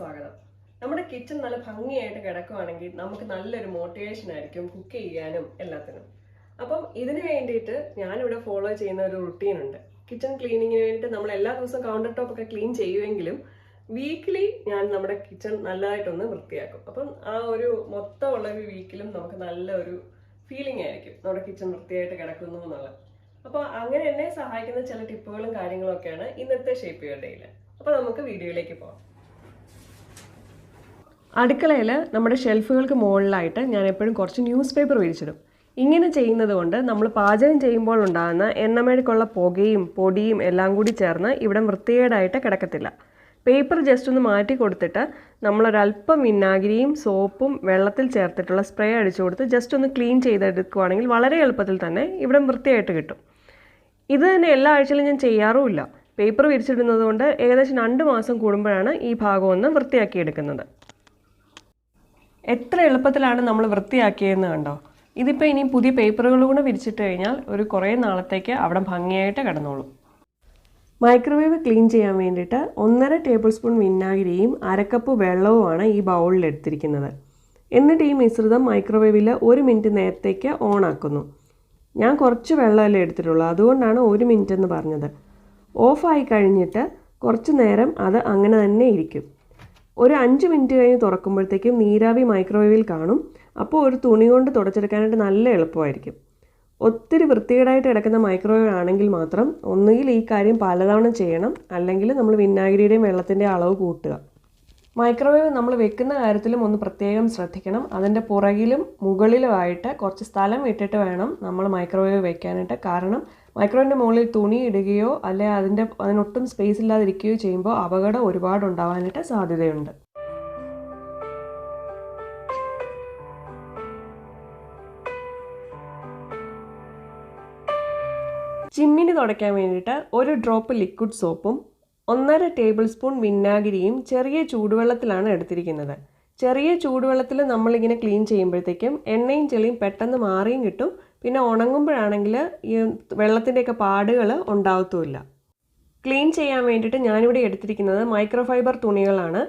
സ്വാഗതം. നമ്മുടെ കിച്ചൺ നല്ല ഭംഗിയായിട്ട് കിടക്കുകയാണെങ്കിൽ നമുക്ക് നല്ലൊരു മോട്ടിവേഷൻ ആയിരിക്കും കുക്ക് ചെയ്യാനും എല്ലാത്തിനും. അപ്പം ഇതിനു വേണ്ടിയിട്ട് ഞാനിവിടെ ഫോളോ ചെയ്യുന്ന ഒരു റുട്ടീൻ ഉണ്ട്. കിച്ചൺ ക്ലീനിങ്ങിന് വേണ്ടിയിട്ട് നമ്മൾ എല്ലാ ദിവസവും കൗണ്ടർ ടോപ്പ് ഒക്കെ ക്ലീൻ ചെയ്യുമെങ്കിലും വീക്കിലി ഞാൻ നമ്മുടെ കിച്ചൺ നല്ലതായിട്ടൊന്ന് വൃത്തിയാക്കും. അപ്പം ആ ഒരു മൊത്തമുള്ള ഒരു വീക്കിലും നമുക്ക് നല്ല ഒരു ഫീലിംഗ് ആയിരിക്കും നമ്മുടെ കിച്ചൺ വൃത്തിയായിട്ട് കിടക്കുന്നു എന്നുള്ളത്. അപ്പോൾ അങ്ങനെ എന്നെ സഹായിക്കുന്ന ചില ടിപ്പുകളും കാര്യങ്ങളും ഒക്കെയാണ് ഇന്നത്തെ ഷേപ്പ് യുവർ ഡേയിൽ. അപ്പോൾ നമുക്ക് വീഡിയോയിലേക്ക് പോകാം. അടുക്കളയിൽ നമ്മുടെ ഷെൽഫുകൾക്ക് മുകളിലായിട്ട് ഞാൻ എപ്പോഴും കുറച്ച് ന്യൂസ് പേപ്പർ വിരിച്ചിടും. ഇങ്ങനെ ചെയ്യുന്നത് കൊണ്ട് നമ്മൾ പാചകം ചെയ്യുമ്പോൾ ഉണ്ടാകുന്ന എണ്ണമേഴക്കുള്ള പുകയും പൊടിയും എല്ലാം കൂടി ചേർന്ന് ഇവിടെ വൃത്തികേടായിട്ട് കിടക്കത്തില്ല. പേപ്പർ ജസ്റ്റ് ഒന്ന് മാറ്റി കൊടുത്തിട്ട് നമ്മളൊരല്പം വിനാഗിരിയും സോപ്പും വെള്ളത്തിൽ ചേർത്തിട്ടുള്ള സ്പ്രേ അടിച്ചു കൊടുത്ത് ജസ്റ്റ് ഒന്ന് ക്ലീൻ ചെയ്തെടുക്കുകയാണെങ്കിൽ വളരെ എളുപ്പത്തിൽ തന്നെ ഇവിടെ വൃത്തിയായിട്ട് കിട്ടും. ഇത് തന്നെ എല്ലാ ആഴ്ചയിലും ഞാൻ ചെയ്യാറുമില്ല. പേപ്പർ വിരിച്ചിടുന്നത് കൊണ്ട് ഏകദേശം 2 മാസം കൂടുമ്പോഴാണ് ഈ ഭാഗം ഒന്ന് വൃത്തിയാക്കിയെടുക്കുന്നത്. എത്ര എളുപ്പത്തിലാണ് നമ്മൾ വൃത്തിയാക്കിയതെന്ന് കണ്ടോ. ഇതിപ്പോൾ ഇനി പുതിയ പേപ്പറുകൾ കൂടെ വിരിച്ചിട്ട് കഴിഞ്ഞാൽ ഒരു കുറേ നാളത്തേക്ക് അവിടെ ഭംഗിയായിട്ട് കിടന്നോളും. മൈക്രോവേവ് ക്ലീൻ ചെയ്യാൻ വേണ്ടിയിട്ട് 1.5 ടേബിൾ സ്പൂൺ വിനാഗിരിയും 1/2 കപ്പ് വെള്ളവുമാണ് ഈ ബൗളിൽ എടുത്തിരിക്കുന്നത്. എന്നിട്ട് ഈ മിശ്രിതം മൈക്രോവേവിൽ 1 മിനിറ്റ് നേരത്തേക്ക് ഓൺ ആക്കുന്നു. ഞാൻ കുറച്ച് വെള്ളമല്ലേ എടുത്തിട്ടുള്ളൂ, അതുകൊണ്ടാണ് 1 മിനിറ്റ് എന്ന് പറഞ്ഞത്. ഓഫായി കഴിഞ്ഞിട്ട് കുറച്ച് നേരം അത് അങ്ങനെ തന്നെ ഇരിക്കും. ഒരു 5 മിനിറ്റ് കഴിഞ്ഞ് തുറക്കുമ്പോഴത്തേക്കും നീരാവി മൈക്രോവേവിൽ കാണും. അപ്പോൾ ഒരു തുണി കൊണ്ട് തുടച്ചെടുക്കാനായിട്ട് നല്ല എളുപ്പമായിരിക്കും. ഒത്തിരി വൃത്തികേടായിട്ട് കിടക്കുന്ന മൈക്രോവേവ് ആണെങ്കിൽ മാത്രം ഒന്നുകിൽ ഈ കാര്യം പലതവണ ചെയ്യണം, അല്ലെങ്കിൽ നമ്മൾ വിനാഗിരിയുടെയും വെള്ളത്തിൻ്റെ അളവ് കൂട്ടുക. മൈക്രോവേവ് നമ്മൾ വെക്കുന്ന കാര്യത്തിലും ഒന്ന് പ്രത്യേകം ശ്രദ്ധിക്കണം. അതിൻ്റെ പുറകിലും മുകളിലുമായിട്ട് കുറച്ച് സ്ഥലം ഇട്ടിട്ട് വേണം നമ്മൾ മൈക്രോവേവ് വെക്കാനായിട്ട്. കാരണം മൈക്രോവേവിൻ്റെ മുകളിൽ തുണി ഇടുകയോ അല്ലെങ്കിൽ അതിനൊട്ടും സ്പേസ് ഇല്ലാതിരിക്കുകയോ ചെയ്യുമ്പോൾ അപകടം ഒരുപാട് ഉണ്ടാവാനായിട്ട് സാധ്യതയുണ്ട്. ചിമ്മിനി തുടയ്ക്കാൻ വേണ്ടിയിട്ട് 1 ഡ്രോപ്പ് ലിക്വിഡ് സോപ്പും 1.5 ടേബിൾ സ്പൂൺ വിനാഗിരിയും ചെറിയ ചൂടുവെള്ളത്തിലാണ് എടുത്തിരിക്കുന്നത്. ചെറിയ ചൂടുവെള്ളത്തിൽ നമ്മളിങ്ങനെ ക്ലീൻ ചെയ്യുമ്പോഴത്തേക്കും എണ്ണയും ചെളിയും പെട്ടെന്ന് മാറിയും കിട്ടും. പിന്നെ ഉണങ്ങുമ്പോഴാണെങ്കിൽ ഈ വെള്ളത്തിൻ്റെയൊക്കെ പാടുകൾ ഉണ്ടാവത്തുമില്ല. ക്ലീൻ ചെയ്യാൻ വേണ്ടിയിട്ട് ഞാനിവിടെ എടുത്തിരിക്കുന്നത് മൈക്രോഫൈബർ തുണികളാണ്.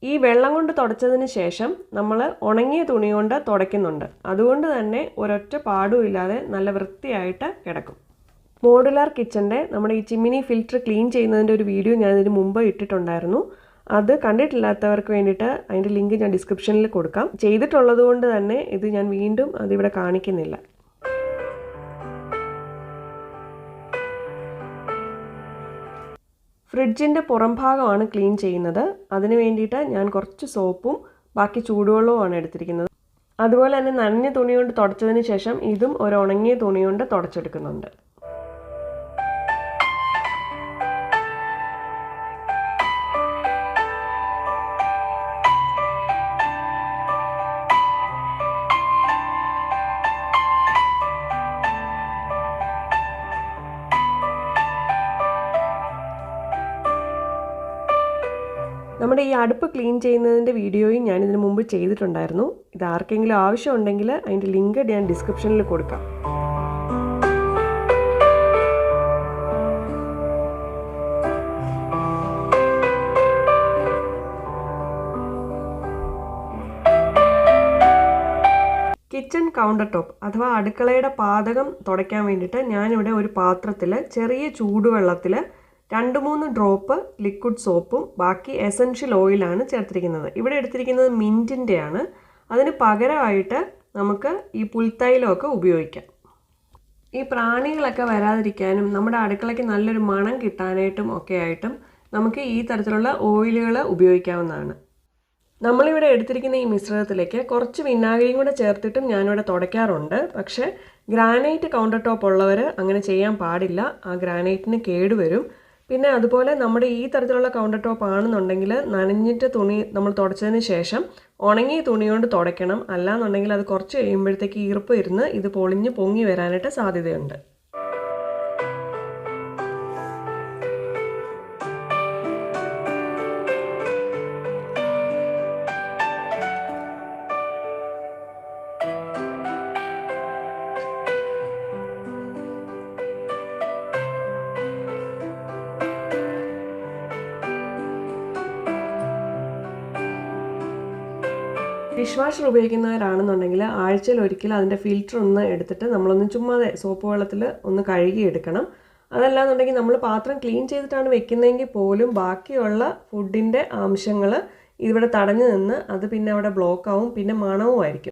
ഈ വെള്ളം കൊണ്ട് തുടച്ചതിന് ശേഷം നമ്മൾ ഉണങ്ങിയ തുണി കൊണ്ട് തുടയ്ക്കുന്നുണ്ട്. അതുകൊണ്ട് തന്നെ ഒരൊറ്റ പാടും ഇല്ലാതെ നല്ല വൃത്തിയായിട്ട് കിടക്കും. മോഡുലാർ കിച്ചൻ്റെ നമ്മുടെ ഈ ചിമ്മിനി ഫിൽറ്റർ ക്ലീൻ ചെയ്യുന്നതിൻ്റെ ഒരു വീഡിയോ ഞാൻ ഇതിന് മുമ്പ് ഇട്ടിട്ടുണ്ടായിരുന്നു. അത് കണ്ടിട്ടില്ലാത്തവർക്ക് വേണ്ടിയിട്ട് അതിൻ്റെ ലിങ്ക് ഞാൻ ഡിസ്ക്രിപ്ഷനിൽ കൊടുക്കാം. ചെയ്തിട്ടുള്ളത് കൊണ്ട് തന്നെ ഇത് ഞാൻ വീണ്ടും അതിവിടെ കാണിക്കുന്നില്ല. ഫ്രിഡ്ജിൻ്റെ പുറം ഭാഗമാണ് ക്ലീൻ ചെയ്യുന്നത്. അതിന് വേണ്ടിയിട്ട് ഞാൻ കുറച്ച് സോപ്പും ബാക്കി ചൂടുവെള്ളവുമാണ് എടുത്തിരിക്കുന്നത്. അതുപോലെ തന്നെ നനഞ്ഞ തുണി കൊണ്ട് തുടച്ചതിന് ശേഷം ഇതും ഒരു ഉണങ്ങിയ തുണി കൊണ്ട് തുടച്ചെടുക്കുന്നുണ്ട്. നമ്മുടെ ഈ അടുപ്പ് ക്ലീൻ ചെയ്യുന്നതിൻ്റെ വീഡിയോയും ഞാനിതിന് മുമ്പ് ചെയ്തിട്ടുണ്ടായിരുന്നു. ഇത് ആർക്കെങ്കിലും ആവശ്യമുണ്ടെങ്കിൽ അതിൻ്റെ ലിങ്ക് ഞാൻ ഡിസ്ക്രിപ്ഷനിൽ കൊടുക്കാം. കിച്ചൺ കൗണ്ടർ ടോപ്പ് അഥവാ അടുക്കളയുടെ പാതകം തുടയ്ക്കാൻ വേണ്ടിയിട്ട് ഞാനിവിടെ ഒരു പാത്രത്തിൽ ചെറിയ ചൂടുവെള്ളത്തിൽ 2-3 ഡ്രോപ്പ് ലിക്വിഡ് സോപ്പും ബാക്കി എസൻഷ്യൽ ഓയിലാണ് ചേർത്തിരിക്കുന്നത്. ഇവിടെ എടുത്തിരിക്കുന്നത് മിൻറ്റിൻ്റെയാണ്. അതിന് പകരമായിട്ട് നമുക്ക് ഈ പുൽത്തൈലമൊക്കെ ഉപയോഗിക്കാം. ഈ പ്രാണികളൊക്കെ വരാതിരിക്കാനും നമ്മുടെ അടുക്കളയ്ക്ക് നല്ലൊരു മണം കിട്ടാനായിട്ടും ഒക്കെ ആയിട്ടും നമുക്ക് ഈ തരത്തിലുള്ള ഓയിലുകൾ ഉപയോഗിക്കാവുന്നതാണ്. നമ്മളിവിടെ എടുത്തിരിക്കുന്ന ഈ മിശ്രിതത്തിലേക്ക് കുറച്ച് വിനാഗിരിയും കൂടെ ചേർത്തിട്ടും ഞാനിവിടെ തുടയ്ക്കാറുണ്ട്. പക്ഷേ ഗ്രാനൈറ്റ് കൗണ്ടർ ടോപ്പ് ഉള്ളവർ അങ്ങനെ ചെയ്യാൻ പാടില്ല. ആ ഗ്രാനൈറ്റിന് കേടുവരും. പിന്നെ അതുപോലെ നമ്മുടെ ഈ തരത്തിലുള്ള കൗണ്ടർ ടോപ്പ് ആണെന്നുണ്ടെങ്കിൽ നനഞ്ഞിട്ട് തുണി നമ്മൾ തുടച്ചതിന് ശേഷം ഉണങ്ങിയ തുണി കൊണ്ട് തുടയ്ക്കണം. അല്ലാന്നുണ്ടെങ്കിൽ അത് കുറച്ച് കഴിയുമ്പോഴത്തേക്ക് ഈർപ്പം ഇരുന്ന് ഇത് പൊളിഞ്ഞ് പൊങ്ങി വരാനായിട്ട് സാധ്യതയുണ്ട്. ഡിഷ് വാഷർ ഉപയോഗിക്കുന്നവരാണെന്നുണ്ടെങ്കിൽ ആഴ്ചയിൽ ഒരിക്കലും അതിൻ്റെ ഫിൽറ്റർ ഒന്ന് എടുത്തിട്ട് നമ്മളൊന്ന് ചുമ്മാതെ സോപ്പ് വെള്ളത്തിൽ ഒന്ന് കഴുകിയെടുക്കണം. അതല്ലാന്നുണ്ടെങ്കിൽ നമ്മൾ പാത്രം ക്ലീൻ ചെയ്തിട്ടാണ് വെക്കുന്നതെങ്കിൽ പോലും ബാക്കിയുള്ള ഫുഡിൻ്റെ അംശങ്ങൾ ഇവിടെ തടഞ്ഞു നിന്ന് അത് പിന്നെ അവിടെ ബ്ലോക്കാവും, പിന്നെ മണവുമായിരിക്കും.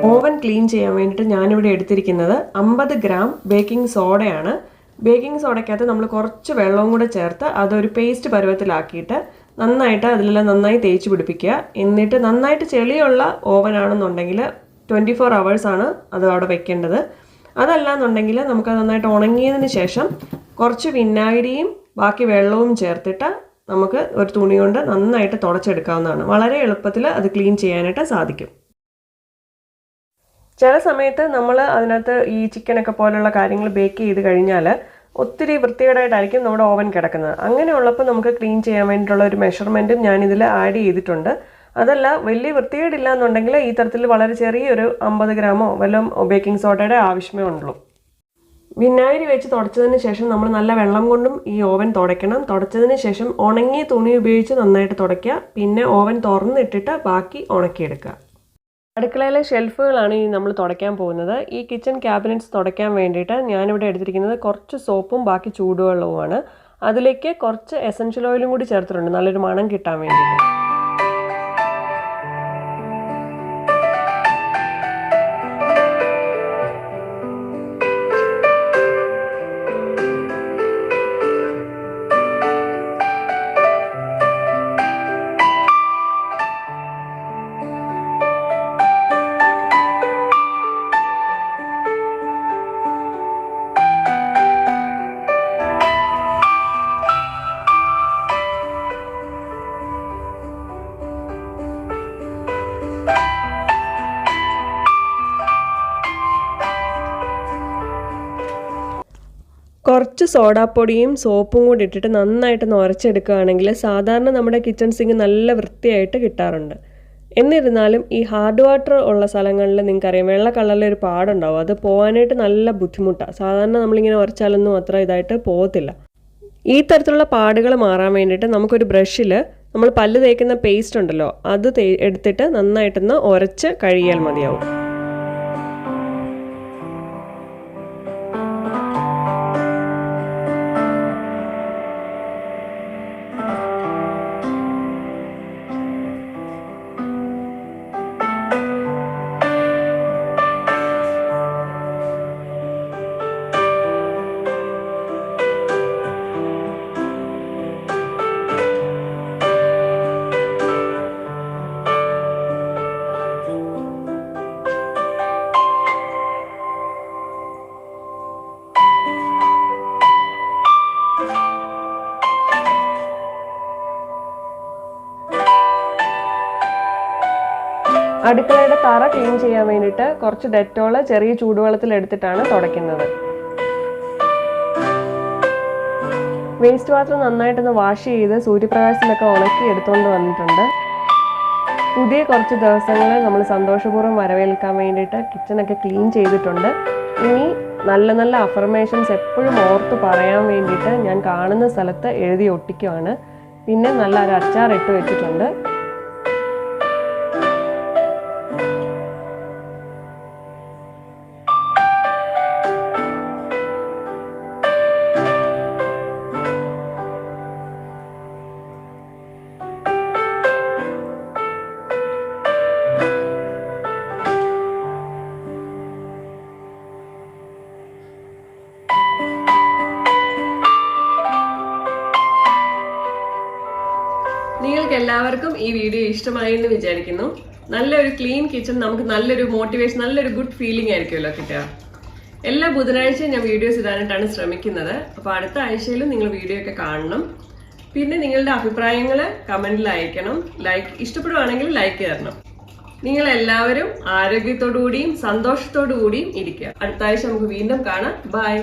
ഓവൻ ക്ലീൻ ചെയ്യാൻ വേണ്ടിയിട്ട് ഞാനിവിടെ എടുത്തിരിക്കുന്നത് 50 ഗ്രാം ബേക്കിംഗ് സോഡയാണ്. ബേക്കിംഗ് സോഡയ്ക്കകത്ത് നമ്മൾ കുറച്ച് വെള്ളവും കൂടെ ചേർത്ത് അതൊരു പേസ്റ്റ് പരുവത്തിലാക്കിയിട്ട് നന്നായിട്ട് അതിലെല്ലാം നന്നായി തേച്ച് പിടിപ്പിക്കുക. എന്നിട്ട് നന്നായിട്ട് ചെളിയുള്ള ഓവനാണെന്നുണ്ടെങ്കിൽ 24 hours ആണ് അത് അവിടെ വെക്കേണ്ടത്. അതല്ലാന്നുണ്ടെങ്കിൽ നമുക്കത് നന്നായിട്ട് ഉണങ്ങിയതിന് ശേഷം കുറച്ച് വിനാഗിരിയും ബാക്കി വെള്ളവും ചേർത്തിട്ട് നമുക്ക് ഒരു തുണി കൊണ്ട് നന്നായിട്ട് തുടച്ചെടുക്കാവുന്നതാണ്. വളരെ എളുപ്പത്തിൽ അത് ക്ലീൻ ചെയ്യാനായിട്ട് സാധിക്കും. ചില സമയത്ത് നമ്മൾ അതിനകത്ത് ഈ ചിക്കനൊക്കെ പോലുള്ള കാര്യങ്ങൾ ബേക്ക് ചെയ്ത് കഴിഞ്ഞാൽ ഒത്തിരി വൃത്തികേടായിട്ടായിരിക്കും നമ്മുടെ ഓവൻ കിടക്കുന്നത്. അങ്ങനെയുള്ളപ്പോൾ നമുക്ക് ക്ലീൻ ചെയ്യാൻ വേണ്ടിയിട്ടുള്ള ഒരു മെഷർമെൻറ്റും ഞാനിതിൽ ആഡ് ചെയ്തിട്ടുണ്ട്. അതല്ല വലിയ വൃത്തികേടില്ല എന്നുണ്ടെങ്കിൽ ഈ തരത്തിൽ വളരെ ചെറിയൊരു 50 ഗ്രാമോ വല്ലതും ബേക്കിംഗ് സോഡയുടെ ആവശ്യമേ ഉള്ളൂ. വിനാഗിരി വെച്ച് തുടച്ചതിന് ശേഷം നമ്മൾ നല്ല വെള്ളം കൊണ്ടും ഈ ഓവൻ തുടയ്ക്കണം. തുടച്ചതിന് ശേഷം ഉണങ്ങിയ തുണി ഉപയോഗിച്ച് നന്നായിട്ട് തുടയ്ക്കുക. പിന്നെ ഓവൻ തുറന്നിട്ടിട്ട് ബാക്കി ഉണക്കിയെടുക്കുക. അടുക്കളയിലെ ഷെൽഫുകളാണ് ഈ നമ്മൾ തുടയ്ക്കാൻ പോകുന്നത്. ഈ കിച്ചൺ ക്യാബിനറ്റ്സ് തുടയ്ക്കാൻ വേണ്ടിയിട്ട് ഞാനിവിടെ എടുത്തിരിക്കുന്നത് കുറച്ച് സോപ്പും ബാക്കി ചൂടുവെള്ളവുമാണ്. അതിലേക്ക് കുറച്ച് എസൻഷ്യൽ ഓയിലും കൂടി ചേർത്തിട്ടുണ്ട് നല്ലൊരു മണം കിട്ടാൻ വേണ്ടിയിട്ട്. കുറച്ച് സോഡാപ്പൊടിയും സോപ്പും കൂടി ഇട്ടിട്ട് നന്നായിട്ട് ഉരച്ചെടുക്കുകയാണെങ്കിൽ സാധാരണ നമ്മുടെ കിച്ചൺ സിങ്ക് നല്ല വൃത്തിയായിട്ട് കിട്ടാറുണ്ട്. എന്നിരുന്നാലും ഈ ഹാർഡ് വാട്ടർ ഉള്ള സ്ഥലങ്ങളിൽ നിങ്ങൾക്കറിയാം വെള്ള കളറിലൊരു പാടുണ്ടാവും. അത് പോകാനായിട്ട് നല്ല ബുദ്ധിമുട്ടാണ്. സാധാരണ നമ്മളിങ്ങനെ ഉരച്ചാലൊന്നും അത്ര ഇതായിട്ട് പോകത്തില്ല. ഈ തരത്തിലുള്ള പാടുകൾ മാറാൻ വേണ്ടിയിട്ട് നമുക്കൊരു ബ്രഷിൽ നമ്മൾ പല്ല് തേക്കുന്ന പേസ്റ്റ് ഉണ്ടല്ലോ അത് എടുത്തിട്ട് നന്നായിട്ടൊന്ന് ഉരച്ച് കഴുകിയാൽ മതിയാവും. അടുക്കളയുടെ തറ ക്ലീൻ ചെയ്യാൻ വേണ്ടിയിട്ട് കുറച്ച് ഡെറ്റോൾ ചെറിയ ചൂടുവെള്ളത്തിൽ എടുത്തിട്ടാണ് തുടയ്ക്കുന്നത്. വേസ്റ്റ് വാട്ടർ നന്നായിട്ടൊന്ന് വാഷ് ചെയ്ത് സൂര്യപ്രകാശത്തിലൊക്കെ ഉണക്കി എടുത്തുകൊണ്ട് വന്നിട്ടുണ്ട്. പുതിയ കുറച്ച് ദിവസങ്ങൾ നമ്മൾ സന്തോഷപൂർവ്വം വരവേൽക്കാൻ വേണ്ടിയിട്ട് കിച്ചണൊക്കെ ക്ലീൻ ചെയ്തിട്ടുണ്ട്. ഇനി നല്ല നല്ല അഫർമേഷൻസ് എപ്പോഴും ഓർത്ത് പറയാൻ വേണ്ടിയിട്ട് ഞാൻ കാണുന്ന സ്ഥലത്ത് എഴുതി ഒട്ടിക്കുവാണ്. പിന്നെ നല്ല ഒരു അച്ചാർ ഇട്ട് വെച്ചിട്ടുണ്ട്. നിങ്ങൾക്ക് എല്ലാവർക്കും ഈ വീഡിയോ ഇഷ്ടമായി എന്ന് വിചാരിക്കുന്നു. നല്ലൊരു ക്ലീൻ കിച്ചൺ നമുക്ക് നല്ലൊരു മോട്ടിവേഷൻ, നല്ലൊരു ഗുഡ് ഫീലിംഗ് ആയിരിക്കുമല്ലോ കിട്ടുക. എല്ലാ ബുധനാഴ്ചയും ഞാൻ വീഡിയോസ് ഇടാനായിട്ടാണ് ശ്രമിക്കുന്നത്. അപ്പോൾ അടുത്ത ആഴ്ചയിലും നിങ്ങൾ വീഡിയോ ഒക്കെ കാണണം. പിന്നെ നിങ്ങളുടെ അഭിപ്രായങ്ങൾ കമന്റിൽ അയക്കണം. ഇഷ്ടപ്പെടുവാണെങ്കിൽ ലൈക്ക് തരണം. നിങ്ങൾ എല്ലാവരും ആരോഗ്യത്തോടു കൂടിയും സന്തോഷത്തോടു കൂടിയും ഇരിക്കുക. അടുത്ത ആഴ്ച നമുക്ക് വീണ്ടും കാണാം. ബൈ.